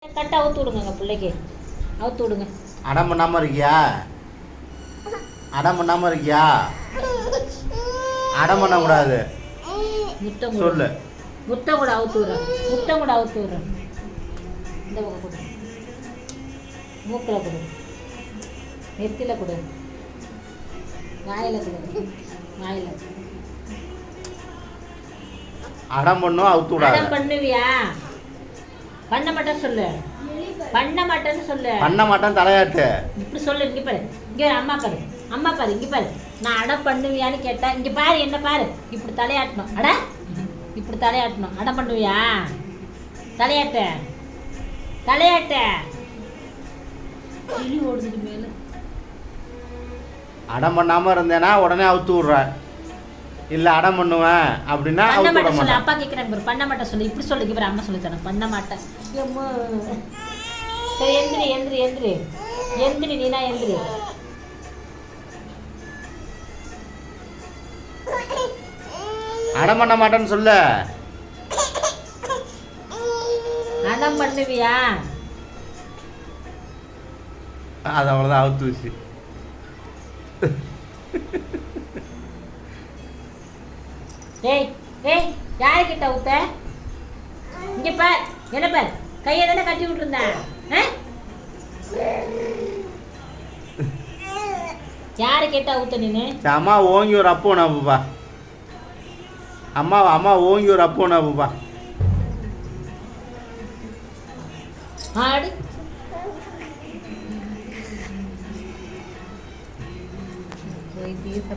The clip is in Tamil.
கரெக்டாக அவுத்து விடுங்க பிள்ளைக்கு, அவுத்து விடுங்க. அடம் பண்ணாமல் இருக்கியா? அடம் பண்ணாமல் இருக்கியா? அடம் பண்ணக்கூடாது. முட்டை சொல்லு. முட்டை கூட அவுத்து விட்றேன், முட்டை கூட அவுத்து விட்றேன். இந்த பக்கம் கொடு, மூக்கில் கொடு, நெத்தியில் கொடு, வாயில் கொடு, வாயில். அடம் பண்ணும் அவுத்து விடாது. அடம் பண்ணுவியா? பண்ண மாட்டேன்னு சொல்லு, பண்ண மாட்டேன்னு சொல்லு. பண்ண மாட்டேன் தலையாட்டு. இப்படி சொல்லு. இங்கே பாரு, இங்கே அம்மா பாரு, அம்மா பாரு, இங்கே பாரு. நான் அடம் பண்ணுவியான்னு கேட்டேன். இங்கே பாரு, என்ன பாரு, இப்படி தலையாட்டணும். அட இப்படி தலையாட்டணும். அடம் பண்ணுவியா? தலையாட்ட, தலையாட்ட. கிளி ஓடுதுக்கு மேலே. அடம் பண்ணாமல் இருந்தேன்னா உடனே அவுத்து விட்றேன். இல்லை அடம் பண்ணுவேன் அப்படின்னா பண்ண அவுத்து விட மாட்டேன் சொல்லு. மாட்டேன். அப்பா கேட்குறாங்க பாரு, பண்ண மாட்டேன் சொல்லு. இப்படி சொல்லு. பாரு, அம்மா சொல்லி தரேன். பண்ண மாட்டேன். எம்மு. சரி, எந்திரி எந்திரி எந்திரி எந்திரி, நீனா எந்திரி. அடம் பண்ண மாட்டேன்னு சொல்லு. அடம் பண்ணுவியா? அது அவ்வளோதான், அவுத்து வச்சு. டேய் டேய், யாருக்கிட்ட ஊத்த? இங்கே பார், என்ன பார், கையை தானே கட்டி விட்டுருந்தேன். யாரு கேட்டா ஊத்த நீனு? அம்மா ஓங்கி ஒரு அப்போ நாப்புப்பா. அம்மா ஓங்கி ஒரு அப்போ நாப்புப்பா. ஆடு. போய் தீர்த்த